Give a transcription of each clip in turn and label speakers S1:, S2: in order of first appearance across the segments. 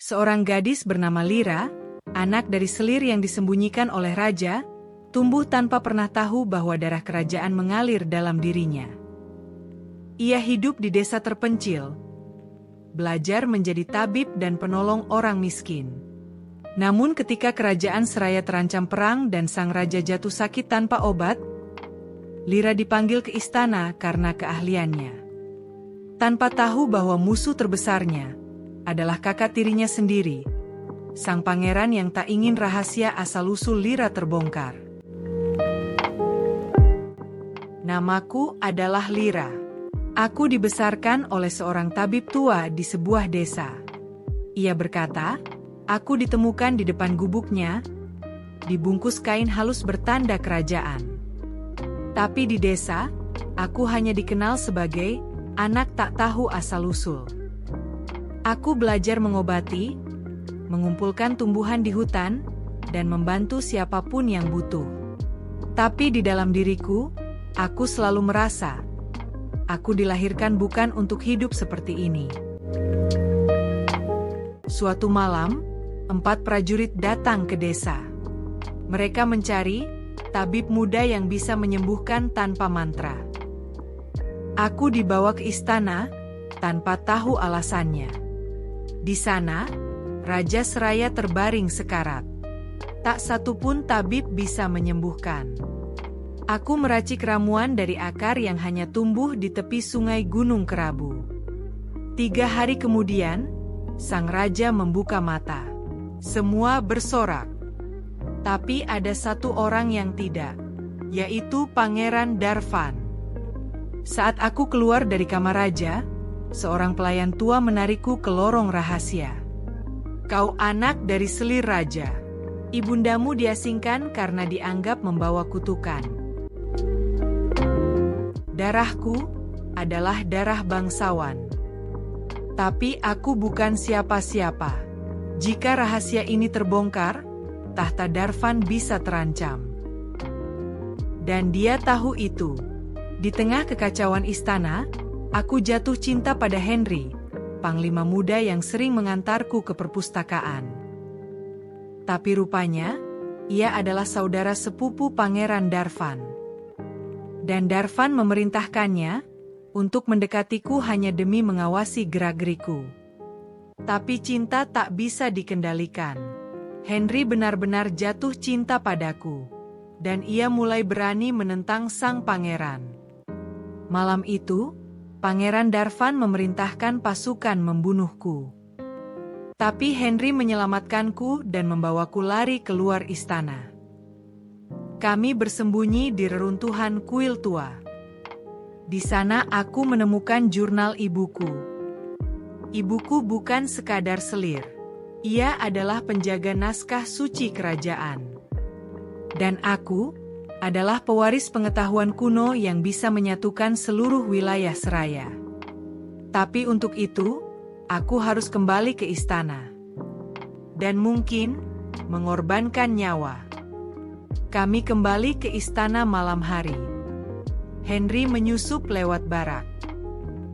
S1: Seorang gadis bernama Lyra, anak dari selir yang disembunyikan oleh raja, tumbuh tanpa pernah tahu bahwa darah kerajaan mengalir dalam dirinya. Ia hidup di desa terpencil, belajar menjadi tabib dan penolong orang miskin. Namun ketika kerajaan seraya terancam perang dan sang raja jatuh sakit tanpa obat, Lyra dipanggil ke istana karena keahliannya. Tanpa tahu bahwa musuh terbesarnya adalah kakak tirinya sendiri, sang pangeran yang tak ingin rahasia asal-usul Lyra terbongkar. Namaku adalah Lyra. Aku dibesarkan oleh seorang tabib tua di sebuah desa. Ia berkata, aku ditemukan di depan gubuknya, dibungkus kain halus bertanda kerajaan. Tapi di desa, aku hanya dikenal sebagai anak tak tahu asal-usul. Aku belajar mengobati, mengumpulkan tumbuhan di hutan, dan membantu siapapun yang butuh. Tapi di dalam diriku, aku selalu merasa, aku dilahirkan bukan untuk hidup seperti ini. Suatu malam, 4 prajurit datang ke desa. Mereka mencari tabib muda yang bisa menyembuhkan tanpa mantra. Aku dibawa ke istana tanpa tahu alasannya. Di sana, raja seraya terbaring sekarat. Tak satu pun tabib bisa menyembuhkan. Aku meracik ramuan dari akar yang hanya tumbuh di tepi sungai Gunung Kerabu. 3 hari kemudian, sang raja membuka mata. Semua bersorak. Tapi ada satu orang yang tidak, yaitu Pangeran Darvan. Saat aku keluar dari kamar raja, seorang pelayan tua menarikku ke lorong rahasia. Kau anak dari selir raja. Ibundamu diasingkan karena dianggap membawa kutukan. Darahku adalah darah bangsawan. Tapi aku bukan siapa-siapa. Jika rahasia ini terbongkar, tahta Darvan bisa terancam. Dan dia tahu itu. Di tengah kekacauan istana, aku jatuh cinta pada Henry, panglima muda yang sering mengantarku ke perpustakaan. Tapi rupanya, ia adalah saudara sepupu Pangeran Darvan. Dan Darvan memerintahkannya untuk mendekatiku hanya demi mengawasi gerak-geriku. Tapi cinta tak bisa dikendalikan. Henry benar-benar jatuh cinta padaku, dan ia mulai berani menentang sang pangeran. Malam itu, Pangeran Darvan memerintahkan pasukan membunuhku. Tapi Henry menyelamatkanku dan membawaku lari keluar istana. Kami bersembunyi di reruntuhan kuil tua. Di sana aku menemukan jurnal ibuku. Ibuku bukan sekadar selir. Ia adalah penjaga naskah suci kerajaan. Dan aku adalah pewaris pengetahuan kuno yang bisa menyatukan seluruh wilayah seraya. Tapi untuk itu, aku harus kembali ke istana. Dan mungkin, mengorbankan nyawa. Kami kembali ke istana malam hari. Henry menyusup lewat barak.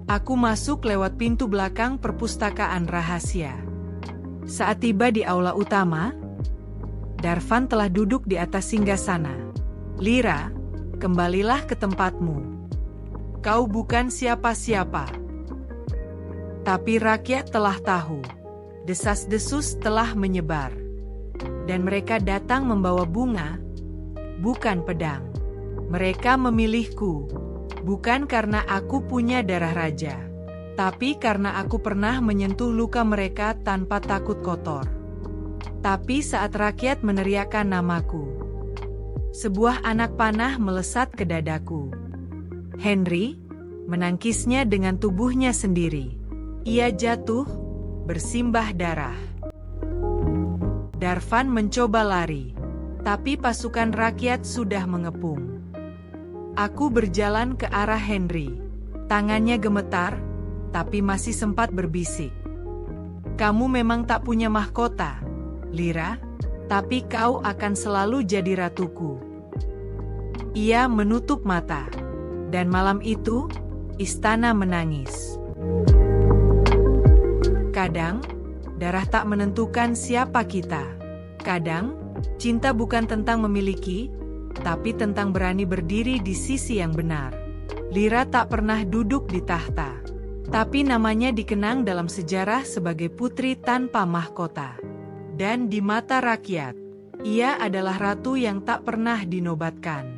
S1: Aku masuk lewat pintu belakang perpustakaan rahasia. Saat tiba di aula utama, Darvan telah duduk di atas singgasana. Lyra, kembalilah ke tempatmu. Kau bukan siapa-siapa. Tapi rakyat telah tahu. Desas-desus telah menyebar. Dan mereka datang membawa bunga, bukan pedang. Mereka memilihku, bukan karena aku punya darah raja, tapi karena aku pernah menyentuh luka mereka tanpa takut kotor. Tapi saat rakyat meneriakkan namaku, sebuah anak panah melesat ke dadaku. Henry menangkisnya dengan tubuhnya sendiri. Ia jatuh, bersimbah darah. Darvan mencoba lari, tapi pasukan rakyat sudah mengepung. Aku berjalan ke arah Henry. Tangannya gemetar, tapi masih sempat berbisik. Kamu memang tak punya mahkota, Lyra, tapi kau akan selalu jadi ratuku. Ia menutup mata, dan malam itu, istana menangis. Kadang, darah tak menentukan siapa kita. Kadang, cinta bukan tentang memiliki, tapi tentang berani berdiri di sisi yang benar. Lira tak pernah duduk di tahta, tapi namanya dikenang dalam sejarah sebagai putri tanpa mahkota. Dan di mata rakyat, ia adalah ratu yang tak pernah dinobatkan.